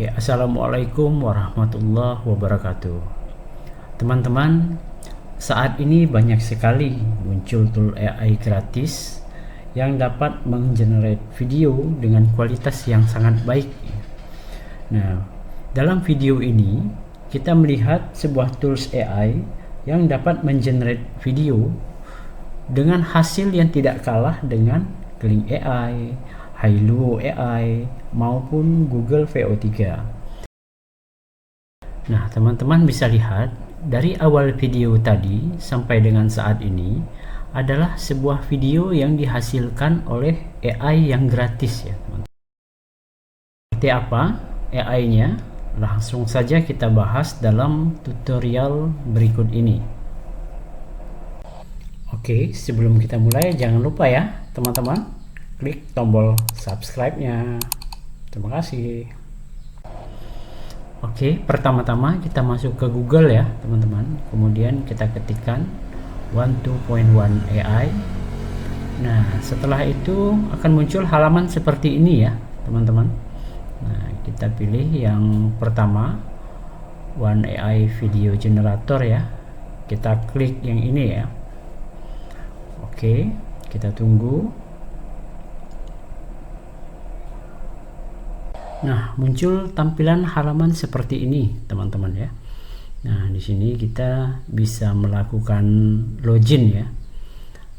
Oke, assalamualaikum warahmatullahi wabarakatuh. Teman-teman, saat ini banyak sekali muncul tool AI gratis yang dapat menggenerate video dengan kualitas yang sangat baik. Nah, dalam video ini kita melihat sebuah tools AI yang dapat menggenerate video dengan hasil yang tidak kalah dengan Kling AI, Hailuo AI maupun Google VO3. Nah, teman-teman bisa lihat dari awal video tadi sampai dengan saat ini adalah sebuah video yang dihasilkan oleh AI yang gratis ya, teman-teman. Seperti apa AI-nya? Langsung saja kita bahas dalam tutorial berikut ini. Oke, sebelum kita mulai jangan lupa ya, teman-teman, klik tombol subscribe-nya. Terima kasih. Oke, pertama-tama kita masuk ke Google ya, teman-teman. Kemudian kita ketikkan 12.1 AI. Nah, setelah itu akan muncul halaman seperti ini ya, teman-teman. Nah, kita pilih yang pertama, One AI Video Generator ya. Kita klik yang ini ya. Oke, kita tunggu. Nah, muncul tampilan halaman seperti ini, teman-teman ya. Nah, di sini kita bisa melakukan login ya.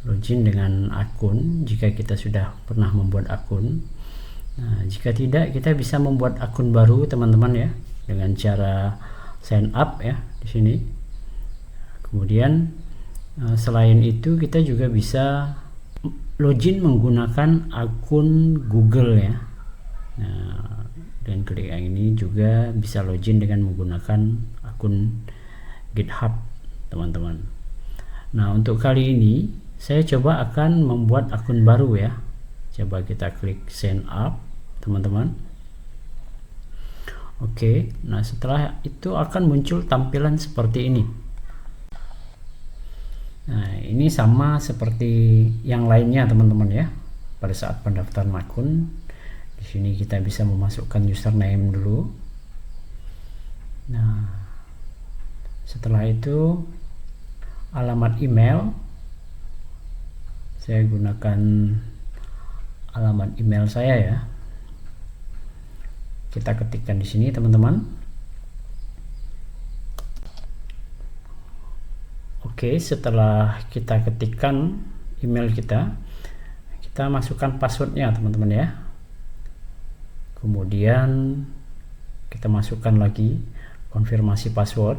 Login dengan akun jika kita sudah pernah membuat akun. Nah, jika tidak, kita bisa membuat akun baru, teman-teman ya, dengan cara sign up ya di sini. Kemudian selain itu kita juga bisa login menggunakan akun Google ya. Nah, dan klik yang ini juga bisa login dengan menggunakan akun GitHub, teman-teman. Nah, untuk kali ini saya coba akan membuat akun baru ya. Coba kita klik sign up, teman-teman. Oke, nah setelah itu akan muncul tampilan seperti ini. Nah, ini sama seperti yang lainnya, teman-teman ya. Pada saat pendaftaran akun, di sini kita bisa memasukkan username dulu. Nah, setelah itu alamat email, saya gunakan alamat email saya ya. Kita ketikkan di sini, teman-teman. Oke, setelah kita ketikkan email kita masukkan passwordnya, teman-teman ya. Kemudian kita masukkan lagi konfirmasi password,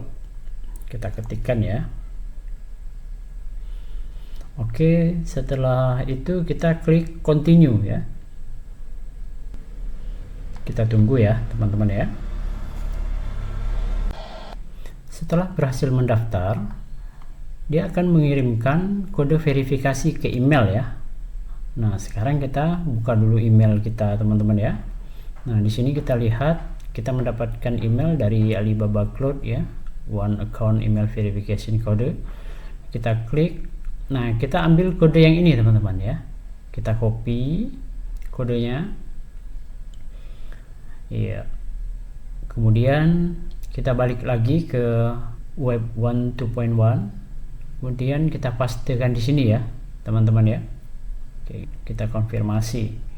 kita ketikkan ya. Oke, setelah itu kita klik continue ya. Kita tunggu ya, teman-teman ya. Setelah berhasil mendaftar, dia akan mengirimkan kode verifikasi ke email ya. Nah, sekarang kita buka dulu email kita, teman-teman ya. Nah, di sini kita lihat kita mendapatkan email dari Alibaba Cloud ya, one account email verification code. Kita klik. Nah, kita ambil kode yang ini, teman-teman ya. Kita copy kodenya. Iya. Kemudian kita balik lagi ke web 12.1. Kemudian kita pastekan di sini ya, teman-teman ya. Oke, kita konfirmasi.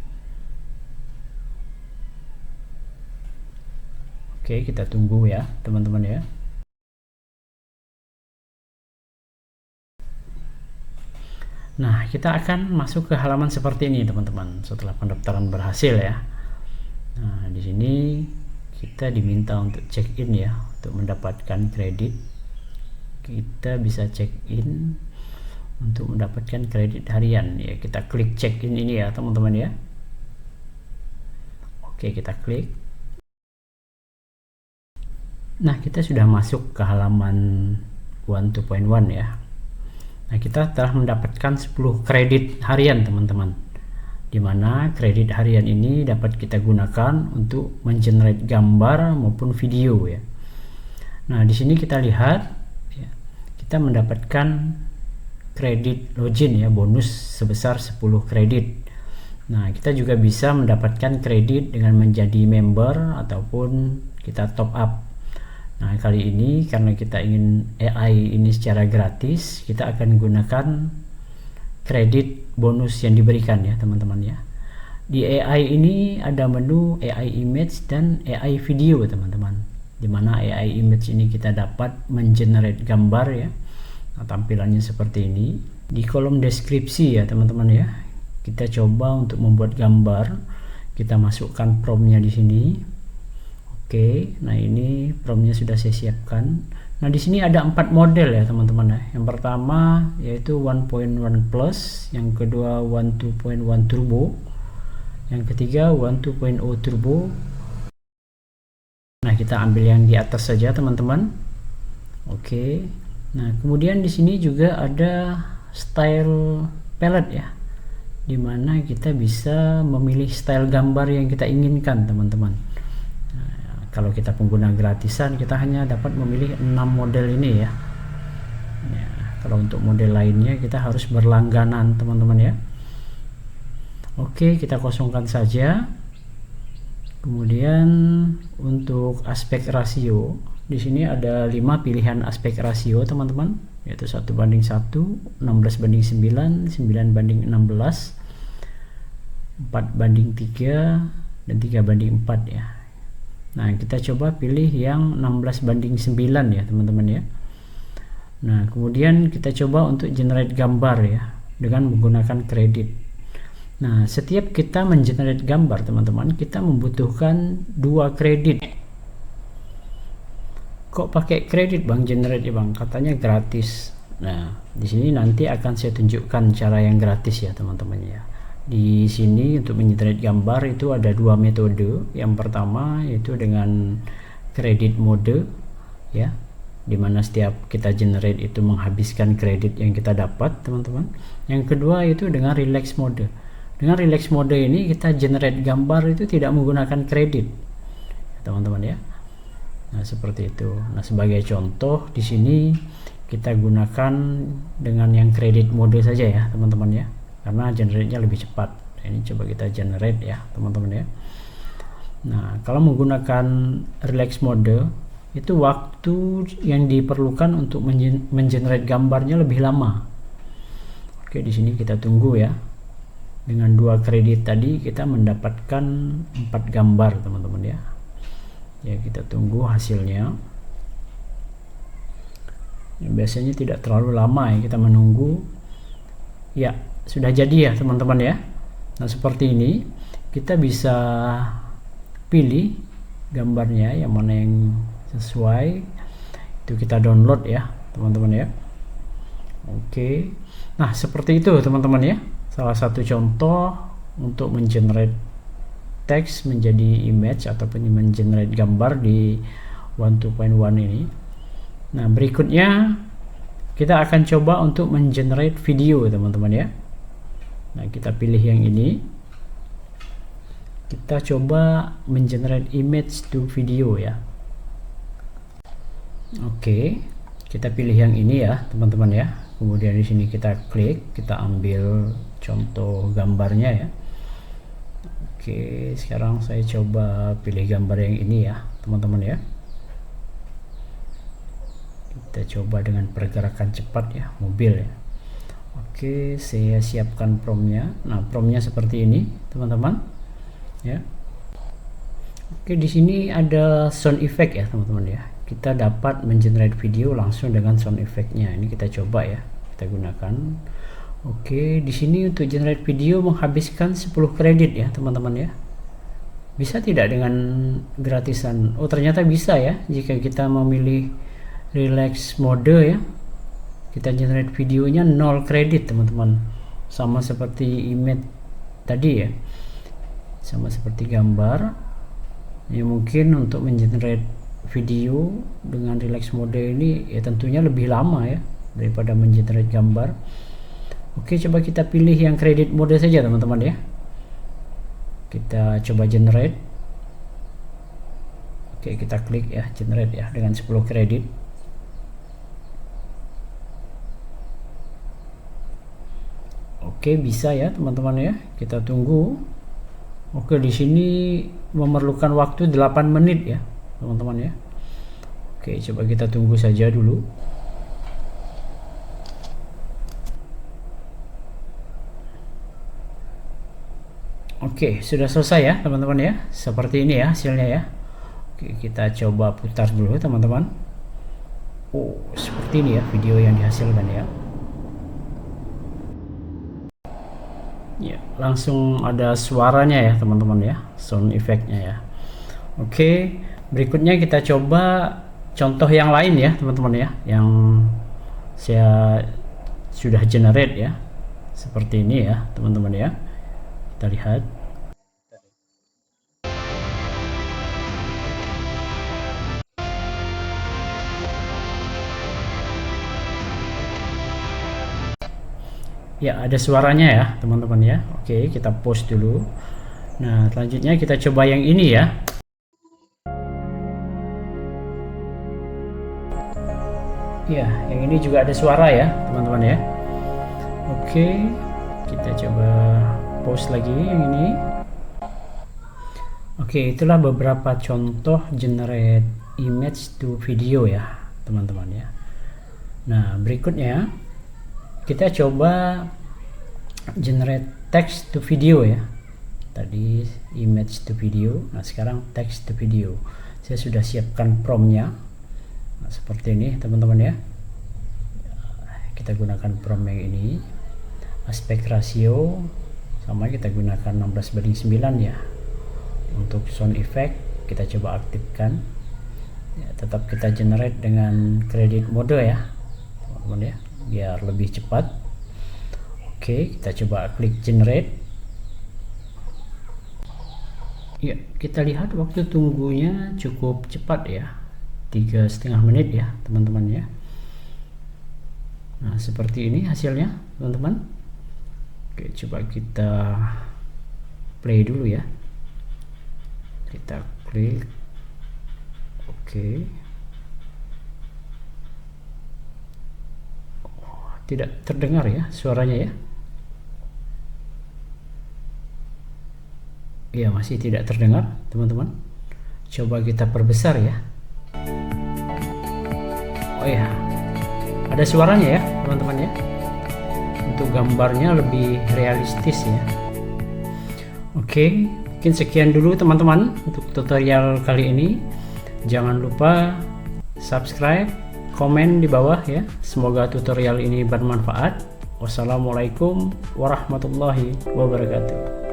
Oke, kita tunggu ya, teman-teman ya. Nah, kita akan masuk ke halaman seperti ini, teman-teman, setelah pendaftaran berhasil ya. Nah, di sini kita diminta untuk check in ya, untuk mendapatkan kredit. Kita bisa check in untuk mendapatkan kredit harian ya. Kita klik check in ini ya, teman-teman ya. Oke, kita klik. Nah, kita sudah masuk ke halaman 12.1 ya. Nah, kita telah mendapatkan 10 kredit harian, teman-teman. Di mana kredit harian ini dapat kita gunakan untuk mengenerate gambar maupun video ya. Nah, di sini kita lihat ya, kita mendapatkan kredit login ya, bonus sebesar 10 kredit. Nah, kita juga bisa mendapatkan kredit dengan menjadi member ataupun kita top up. Nah, kali ini karena kita ingin AI ini secara gratis, kita akan gunakan kredit bonus yang diberikan ya teman-teman ya. Di AI ini ada menu AI image dan AI video teman-teman. Dimana AI image ini kita dapat mengenerate gambar ya. Nah, tampilannya seperti ini. Di kolom deskripsi ya teman-teman ya. Kita coba untuk membuat gambar, kita masukkan promptnya di sini. Oke, nah ini promptnya sudah saya siapkan. Nah di sini ada 4 model ya teman-teman ya. Yang pertama yaitu 1.1 plus, yang kedua 12.1 turbo, yang ketiga 12.0 turbo. Nah kita ambil yang di atas saja teman-teman. Oke, nah kemudian di sini juga ada style palette ya, dimana kita bisa memilih style gambar yang kita inginkan teman-teman. Nah, kalau kita pengguna gratisan kita hanya dapat memilih 6 model ini ya. Kalau untuk model lainnya kita harus berlangganan teman-teman ya. Oke, kita kosongkan saja. Kemudian untuk aspek rasio, di sini ada 5 pilihan aspek rasio teman-teman, yaitu 1:1, 16:9, 9:16, 4:3, dan 3:4 ya. Nah kita coba pilih yang 16:9 ya teman-teman ya. Nah kemudian kita coba untuk generate gambar ya dengan menggunakan kredit. Nah setiap kita mengenerate gambar teman-teman, kita membutuhkan 2 kredit. Kok pakai kredit bang generate ya bang? Katanya gratis. Nah di sini nanti akan saya tunjukkan cara yang gratis ya teman-teman ya. Di sini untuk mengenerate gambar itu ada 2 metode. Yang pertama yaitu dengan kredit mode ya, dimana setiap kita generate itu menghabiskan kredit yang kita dapat teman-teman. Yang kedua itu dengan relax mode. Dengan relax mode ini kita generate gambar itu tidak menggunakan kredit teman-teman ya. Nah seperti itu. Nah sebagai contoh di sini kita gunakan dengan yang kredit mode saja ya teman-teman ya, karena generate-nya lebih cepat. Nah, ini coba kita generate ya teman-teman ya. Nah kalau menggunakan relax mode itu waktu yang diperlukan untuk mengenerate gambarnya lebih lama. Oke, di sini kita tunggu ya. Dengan 2 kredit tadi kita mendapatkan 4 gambar teman-teman ya. Ya kita tunggu hasilnya. Ya, biasanya tidak terlalu lama ya kita menunggu. Ya sudah jadi ya teman-teman ya. Nah seperti ini kita bisa pilih gambarnya yang mana yang sesuai, itu kita download ya teman-teman ya. Oke, nah seperti itu teman-teman ya, salah satu contoh untuk mengenerate teks menjadi image ataupun mengenerate gambar di 12.1 ini. Nah berikutnya kita akan coba untuk mengenerate video teman-teman ya. Nah kita pilih yang ini, kita coba mengenerate image to video ya. Oke, kita pilih yang ini ya teman-teman ya. Kemudian di sini kita klik, kita ambil contoh gambarnya ya. Oke, sekarang saya coba pilih gambar yang ini ya teman-teman ya. Kita coba dengan pergerakan cepat ya, mobil ya. Oke, saya siapkan promptnya. Nah promptnya seperti ini teman-teman ya. Oke, di sini ada sound effect ya teman-teman ya. Kita dapat mengenerate video langsung dengan sound effect-nya. Ini kita coba ya, kita gunakan. Oke, di sini untuk generate video menghabiskan 10 kredit ya teman-teman ya. Bisa tidak dengan gratisan? Oh ternyata bisa ya, jika kita memilih relax mode ya. Kita generate videonya 0 kredit teman-teman. Sama seperti image tadi ya. Sama seperti gambar. Ya mungkin untuk mengenerate video dengan relax mode ini ya tentunya lebih lama ya daripada mengenerate gambar. Oke, coba kita pilih yang kredit mode saja teman-teman ya. Kita coba generate. Oke, kita klik ya generate ya dengan 10 kredit. Oke, bisa ya teman-teman ya. Kita tunggu. Oke, di sini memerlukan waktu 8 menit ya teman-teman ya. Oke, coba kita tunggu saja dulu. Oke, sudah selesai ya teman-teman ya. Seperti ini ya hasilnya ya. Oke, kita coba putar dulu teman-teman. Oh, seperti ini ya video yang dihasilkan ya. Ya, langsung ada suaranya ya teman-teman ya, sound effect-nya ya. Oke, berikutnya kita coba contoh yang lain ya teman-teman ya, yang saya sudah generate ya. Seperti ini ya teman-teman ya. Kita lihat. Ya, ada suaranya ya teman-teman ya. Oke, kita post dulu. Nah, selanjutnya kita coba yang ini ya. Ya, yang ini juga ada suara ya teman-teman ya. Oke, kita coba post lagi yang ini. Oke, itulah beberapa contoh generate image to video ya teman-teman ya. Nah, berikutnya kita coba generate text to video ya. Tadi image to video, nah sekarang text to video. Saya sudah siapkan promptnya. Nah, seperti ini teman-teman ya. Kita gunakan prompt yang ini. Aspek rasio sama kita gunakan 16:9 ya. Untuk sound effect kita coba aktifkan. Ya, tetap kita generate dengan credit mode ya teman-teman ya, biar lebih cepat. Oke, kita coba klik generate. Ya, kita lihat waktu tunggunya cukup cepat ya, 3,5 menit ya teman-teman ya. Nah, seperti ini hasilnya teman-teman. Oke, coba kita play dulu ya. Kita klik. Oke. Oh, tidak terdengar ya suaranya ya. Iya, masih tidak terdengar teman-teman. Coba kita perbesar ya. Oh ya, ada suaranya ya teman-teman ya. Untuk gambarnya lebih realistis ya. Oke, mungkin sekian dulu teman-teman untuk tutorial kali ini. Jangan lupa subscribe, komen di bawah ya. Semoga tutorial ini bermanfaat. Wassalamualaikum warahmatullahi wabarakatuh.